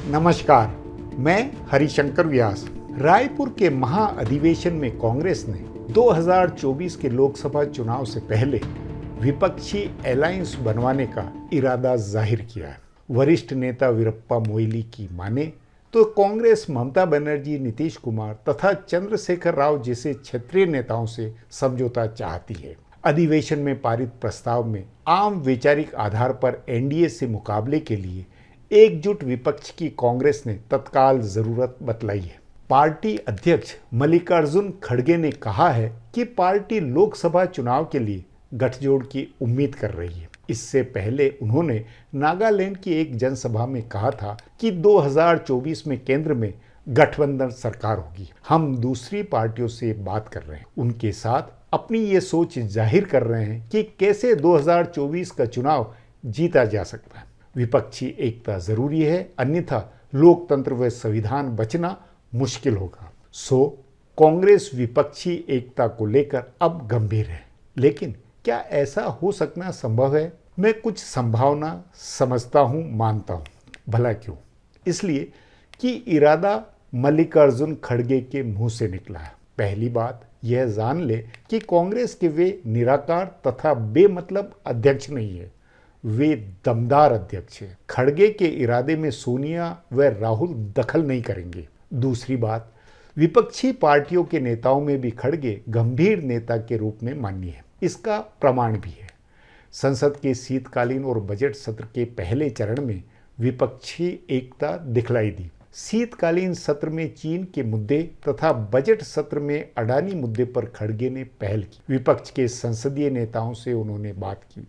नमस्कार, मैं हरिशंकर व्यास। रायपुर के महाअधिवेशन में कांग्रेस ने 2024 के लोकसभा चुनाव से पहले विपक्षी अलायंस बनवाने का इरादा जाहिर किया है। वरिष्ठ नेता वीरप्पा मोइली की माने तो कांग्रेस ममता बनर्जी, नीतीश कुमार तथा चंद्रशेखर राव जैसे क्षेत्रीय नेताओं से समझौता चाहती है। अधिवेशन में पारित प्रस्ताव में आम वैचारिक आधार पर एनडीए से मुकाबले के लिए एकजुट विपक्ष की कांग्रेस ने तत्काल जरूरत बतलाई है। पार्टी अध्यक्ष मल्लिकार्जुन खड़गे ने कहा है कि पार्टी लोकसभा चुनाव के लिए गठजोड़ की उम्मीद कर रही है। इससे पहले उन्होंने नागालैंड की एक जनसभा में कहा था कि 2024 में केंद्र में गठबंधन सरकार होगी। हम दूसरी पार्टियों से बात कर रहे हैं, उनके साथ अपनी ये सोच जाहिर कर रहे हैं कि कैसे 2024 का चुनाव जीता जा सकता है। विपक्षी एकता जरूरी है, अन्यथा लोकतंत्र व संविधान बचना मुश्किल होगा। सो कांग्रेस विपक्षी एकता को लेकर अब गंभीर है, लेकिन क्या ऐसा हो सकना संभव है? मैं कुछ संभावना समझता हूं, मानता हूं। भला क्यों? इसलिए कि इरादा मल्लिकार्जुन खड़गे के मुंह से निकला है। पहली बात यह जान ले कि कांग्रेस के वे निराकार तथा बेमतलब अध्यक्ष नहीं है, वे दमदार अध्यक्ष हैं। खड़गे के इरादे में सोनिया व राहुल दखल नहीं करेंगे। दूसरी बात, विपक्षी पार्टियों के नेताओं में भी खड़गे गंभीर नेता के रूप में मान्य है। इसका प्रमाण भी है। संसद के शीतकालीन और बजट सत्र के पहले चरण में विपक्षी एकता दिखलाई दी। शीतकालीन सत्र में चीन के मुद्दे तथा बजट सत्र में अडानी मुद्दे पर खड़गे ने पहल की। विपक्ष के संसदीय नेताओं से उन्होंने बात की।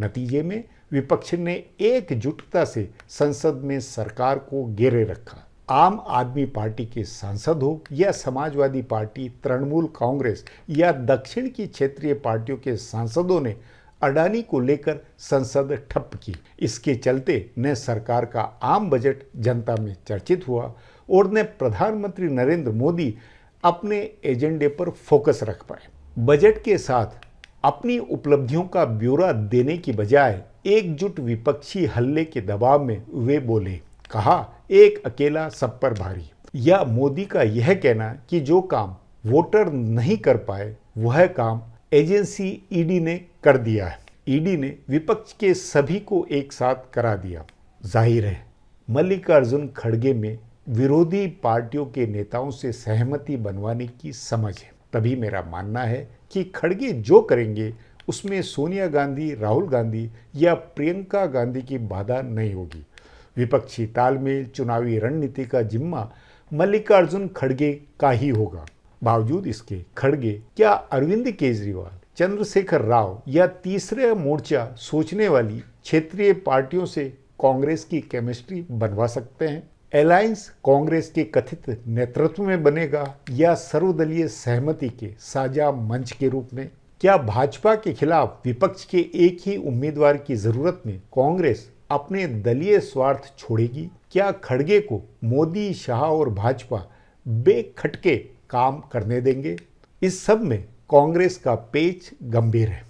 नतीजे में विपक्ष ने एकजुटता से संसद में सरकार को घेरे रखा। आम आदमी पार्टी के सांसद हो या समाजवादी पार्टी, तृणमूल कांग्रेस या दक्षिण की क्षेत्रीय पार्टियों के सांसदों ने अडानी को लेकर संसद ठप की। इसके चलते न सरकार का आम बजट जनता में चर्चित हुआ और न प्रधानमंत्री नरेंद्र मोदी अपने एजेंडे पर फोकस रख पाए। बजट के साथ अपनी उपलब्धियों का ब्यौरा देने की बजाय एकजुट विपक्षी हल्ले के दबाव में वे बोले, कहा एक अकेला सब पर भारी। या मोदी का यह कहना कि जो काम वोटर नहीं कर पाए वह काम एजेंसी ईडी ने कर दिया है। ईडी ने विपक्ष के सभी को एक साथ करा दिया। जाहिर है मल्लिकार्जुन खड़गे में विरोधी पार्टियों के नेताओं से सहमति बनवाने की समझ है। तभी मेरा मानना है कि खड़गे जो करेंगे उसमें सोनिया गांधी, राहुल गांधी या प्रियंका गांधी की बाधा नहीं होगी। विपक्षी तालमेल, चुनावी रणनीति का जिम्मा मल्लिकार्जुन खड़गे का ही होगा। बावजूद इसके खड़गे क्या अरविंद केजरीवाल, चंद्रशेखर राव या तीसरे मोर्चा सोचने वाली क्षेत्रीय पार्टियों से कांग्रेस की केमिस्ट्री बनवा सकते हैं? अलायंस कांग्रेस के कथित नेतृत्व में बनेगा या सर्वदलीय सहमति के साझा मंच के रूप में? क्या भाजपा के खिलाफ विपक्ष के एक ही उम्मीदवार की जरूरत में कांग्रेस अपने दलीय स्वार्थ छोड़ेगी? क्या खड़गे को मोदी, शाह और भाजपा बेखटके काम करने देंगे? इस सब में कांग्रेस का पेच गंभीर है।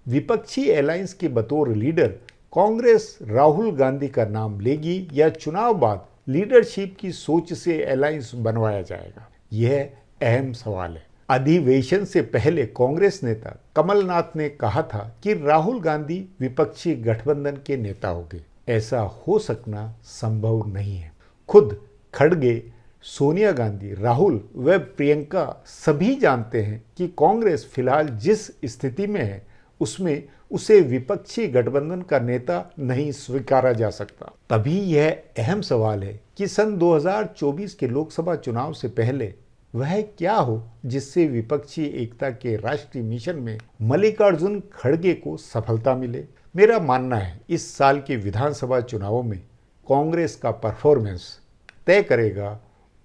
विपक्षी अलायंस के बतौर लीडर कांग्रेस राहुल गांधी का नाम लेगी या चुनाव बाद लीडरशिप की सोच से अलायंस बनवाया जाएगा? यह अहम सवाल है। अधिवेशन से पहले कांग्रेस नेता कमलनाथ ने कहा था कि राहुल गांधी विपक्षी गठबंधन के नेता होंगे। ऐसा हो सकना संभव नहीं है। खुद खड़गे, सोनिया गांधी, राहुल व प्रियंका सभी जानते हैं कि कांग्रेस फिलहाल जिस स्थिति में है उसमें उसे विपक्षी गठबंधन का नेता नहीं स्वीकारा जा सकता। तभी यह अहम सवाल है कि सन 2024 के लोकसभा चुनाव से पहले वह क्या हो जिससे विपक्षी एकता के राष्ट्रीय मिशन में मल्लिकार्जुन खड़गे को सफलता मिले। मेरा मानना है इस साल के विधानसभा चुनावों में कांग्रेस का परफॉर्मेंस तय करेगा,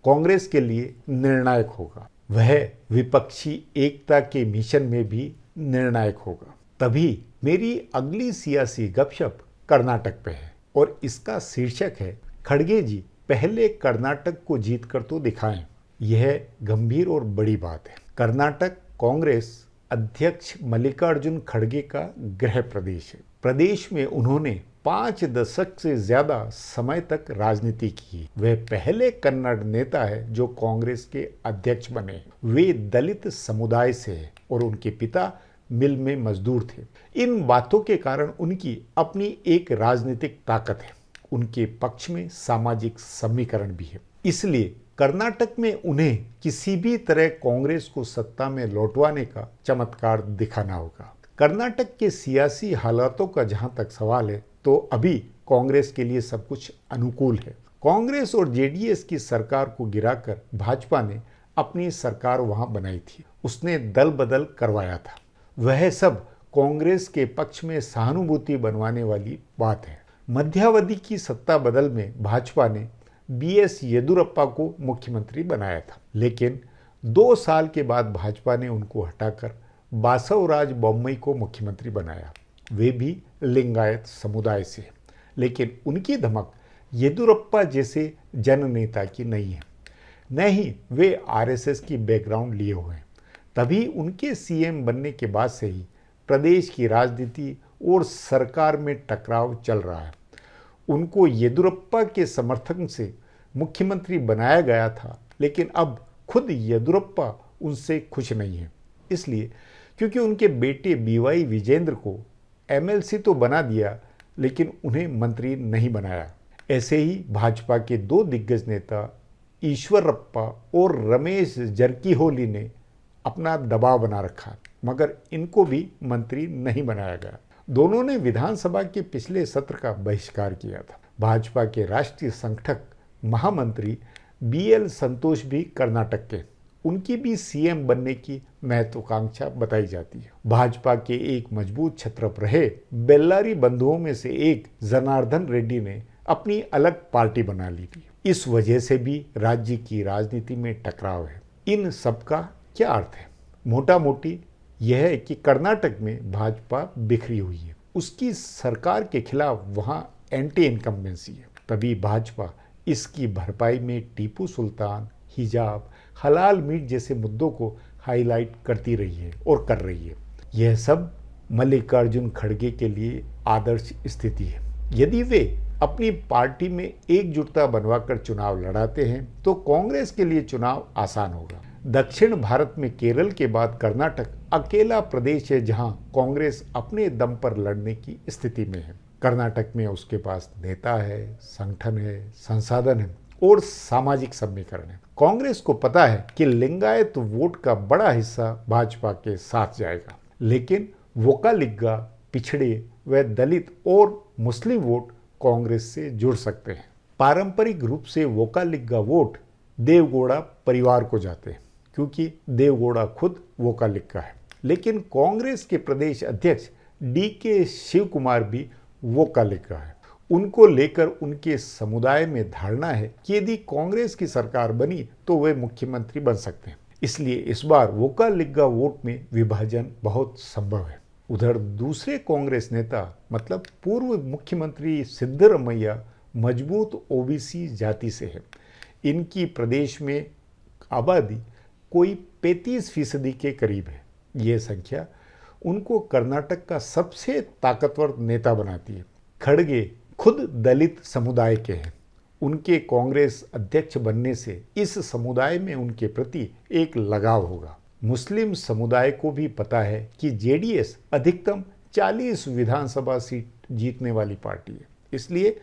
कांग्रेस के लिए निर्णायक होगा। वह विपक्षी एकता के मिशन में भी निर्णायक होगा। तभी मेरी अगली सियासी गपशप कर्नाटक पे है और इसका शीर्षक है, खड़गे जी पहले कर्नाटक को जीत कर तो दिखाएं। यह गंभीर और बड़ी बात है। कर्नाटक कांग्रेस अध्यक्ष मल्लिकार्जुन खड़गे का गृह प्रदेश है। प्रदेश में उन्होंने 5 दशक से ज्यादा समय तक राजनीति की। वह पहले कन्नड़ नेता है जो कांग्रेस के अध्यक्ष बने। वे दलित समुदाय से हैं और उनके पिता मिल में मजदूर थे। इन बातों के कारण उनकी अपनी एक राजनीतिक ताकत है। उनके पक्ष में सामाजिक समीकरण भी है। इसलिए कर्नाटक में उन्हें किसी भी तरह कांग्रेस को सत्ता में लौटवाने का चमत्कार दिखाना होगा। कर्नाटक के सियासी हालातों का जहां तक सवाल है तो अभी कांग्रेस के लिए सब कुछ अनुकूल है। कांग्रेस और जेडीएस की सरकार को गिराकर भाजपा ने अपनी सरकार वहां बनाई थी। उसने दल बदल करवाया था। वह सब कांग्रेस के पक्ष में सहानुभूति बनवाने वाली बात है। मध्यावधि की सत्ता बदल में भाजपा ने बीएस येदियुरप्पा को मुख्यमंत्री बनाया था, लेकिन 2 साल के बाद भाजपा ने उनको हटाकर बासवराज बोम्मई को मुख्यमंत्री बनाया। वे भी लिंगायत समुदाय से, लेकिन उनकी धमक येदियुरप्पा जैसे जननेता की नहीं है। न ही वे आरएसएस की बैकग्राउंड लिए हुए हैं। तभी उनके सीएम बनने के बाद से ही प्रदेश की राजनीति और सरकार में टकराव चल रहा है। उनको येदियुरप्पा के समर्थन से मुख्यमंत्री बनाया गया था, लेकिन अब खुद येदियुरप्पा उनसे खुश नहीं है। इसलिए क्योंकि उनके बेटे बीवाई विजेंद्र को एमएलसी तो बना दिया, लेकिन उन्हें मंत्री नहीं बनाया। ऐसे ही भाजपा के 2 दिग्गज नेता ईश्वरप्पा और रमेश जरकीहोली ने अपना दबाव बना रखा, मगर इनको भी मंत्री नहीं बनाया गया। दोनों ने विधानसभा के पिछले सत्र का बहिष्कार किया था। भाजपा के राष्ट्रीय संगठक महामंत्री बीएल संतोष भी कर्नाटक के, उनकी भी सीएम बनने की महत्वाकांक्षा बताई जाती है। भाजपा के एक मजबूत छत्रप रहे बेल्लारी बंधुओं में से एक जनार्दन रेड्डी ने अपनी अलग पार्टी बना ली थी। इस वजह से भी राज्य की राजनीति में टकराव है। इन सब का क्या अर्थ है? मोटा मोटी यह है कि कर्नाटक में भाजपा बिखरी हुई है। उसकी सरकार के खिलाफ वहां एंटी इनकम्बेंसी है। तभी भाजपा इसकी भरपाई में टीपू सुल्तान, हिजाब, हलाल मीट जैसे मुद्दों को हाईलाइट करती रही है और कर रही है। यह सब मल्लिकार्जुन खड़गे के लिए आदर्श स्थिति है। यदि वे अपनी पार्टी में एकजुटता बनवाकर चुनाव लड़ाते हैं तो कांग्रेस के लिए चुनाव आसान होगा। दक्षिण भारत में केरल के बाद कर्नाटक अकेला प्रदेश है जहां कांग्रेस अपने दम पर लड़ने की स्थिति में है। कर्नाटक में उसके पास नेता है, संगठन है, संसाधन है और सामाजिक समीकरण है। कांग्रेस को पता है कि लिंगायत वोट का बड़ा हिस्सा भाजपा के साथ जाएगा, लेकिन वोकालिगा, पिछड़े व दलित और मुस्लिम वोट कांग्रेस से जुड़ सकते हैं। पारंपरिक रूप से वोकालिगा वोट देवगौड़ा परिवार को जाते हैं, क्योंकि देवगौड़ा खुद वोकालिगा है। लेकिन कांग्रेस के प्रदेश अध्यक्ष डीके शिव कुमार भी वोकालिगा है। उनको लेकर उनके समुदाय में धारणा है कि यदि कांग्रेस की सरकार बनी तो वे मुख्यमंत्री बन सकते हैं। इसलिए इस बार वोकालिगा वोट में विभाजन बहुत संभव है। उधर दूसरे कांग्रेस नेता मतलब पूर्व मुख्यमंत्री सिद्धरमैया मजबूत ओबीसी जाति से है। इनकी प्रदेश में आबादी कोई 35% के करीब है। ये संख्या उनको कर्नाटक का सबसे ताकतवर नेता बनाती है। खड़गे खुद दलित समुदाय के हैं। उनके कांग्रेस अध्यक्ष बनने से इस समुदाय में उनके प्रति एक लगाव होगा। मुस्लिम समुदाय को भी पता है कि जेडीएस अधिकतम 40 विधानसभा सीट जीतने वाली पार्टी है। इसलिए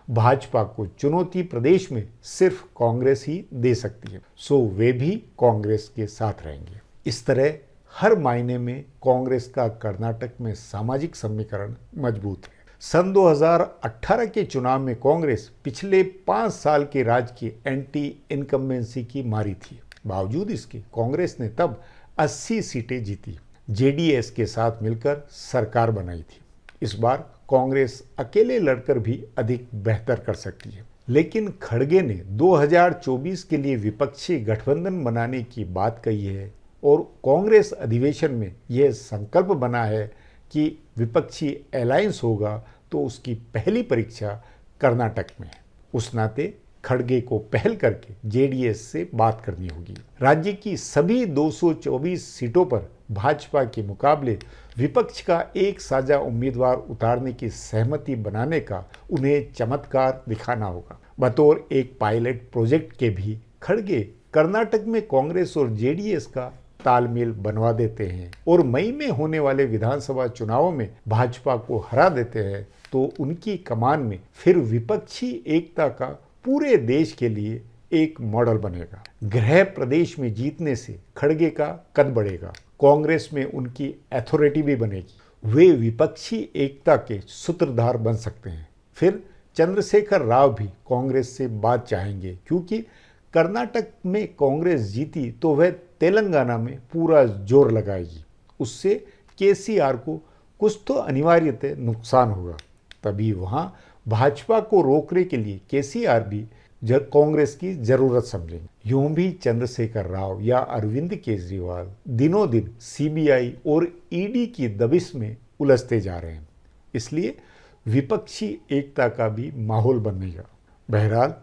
भाजपा को चुनौती प्रदेश में सिर्फ कांग्रेस ही दे सकती है, सो वे भी कांग्रेस के साथ रहेंगे। इस तरह हर मायने में कांग्रेस का कर्नाटक में सामाजिक समीकरण मजबूत है। सन 2018 के चुनाव में कांग्रेस पिछले 5 साल के राज की एंटी इनकम्बेंसी की मारी थी। बावजूद इसके कांग्रेस ने तब 80 सीटें जीती, जेडीएस के साथ मिलकर सरकार बनाई थी। इस बार कांग्रेस अकेले लड़कर भी अधिक बेहतर कर सकती है। लेकिन खड़गे ने 2024 के लिए विपक्षी गठबंधन बनाने की बात कही है और कांग्रेस अधिवेशन में यह संकल्प बना है कि विपक्षी अलायंस होगा तो उसकी पहली परीक्षा कर्नाटक में है। उस नाते खड़गे को पहल करके जेडीएस से बात करनी होगी। राज्य की सभी 224 सीटों पर भाजपा के मुकाबले विपक्ष का एक साझा उम्मीदवार उतारने की सहमति बनाने का उन्हें चमत्कार दिखाना होगा। बतौर एक पायलट प्रोजेक्ट के भी खड़गे कर्नाटक में कांग्रेस और जेडीएस का तालमेल बनवा देते हैं और मई में होने वाले विधानसभा चुनावों में भाजपा को हरा देते हैं तो उनकी कमान में फिर विपक्षी एकता का पूरे देश के लिए एक मॉडल बनेगा। गृह प्रदेश में जीतने से खड़गे का कद बढ़ेगा, कांग्रेस में उनकी अथॉरिटी भी बनेगी, वे विपक्षी एकता के सूत्रधार बन सकते हैं। फिर चंद्रशेखर राव भी कांग्रेस से बात चाहेंगे, क्योंकि कर्नाटक में कांग्रेस जीती तो वह तेलंगाना में पूरा जोर लगाएगी, उससे केसीआर को कुछ तो अनिवार्यतः नुकसान होगा। तभी वहां भाजपा को रोकने के लिए केसीआर भी कांग्रेस की जरूरत समझेंगे। यूं भी चंद्रशेखर राव या अरविंद केजरीवाल दिनों दिन सीबीआई और ईडी की दबिश में उलझते जा रहे हैं, इसलिए विपक्षी एकता का भी माहौल बनेगा। बहरहाल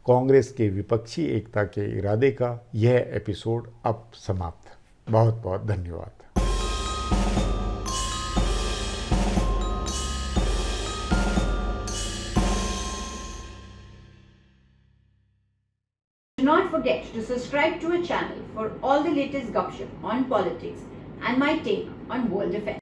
कांग्रेस के विपक्षी एकता के इरादे का यह एपिसोड अब समाप्त। बहुत बहुत धन्यवाद। Do not forget to subscribe to our channel for all the latest gossip on politics and my take on world affairs.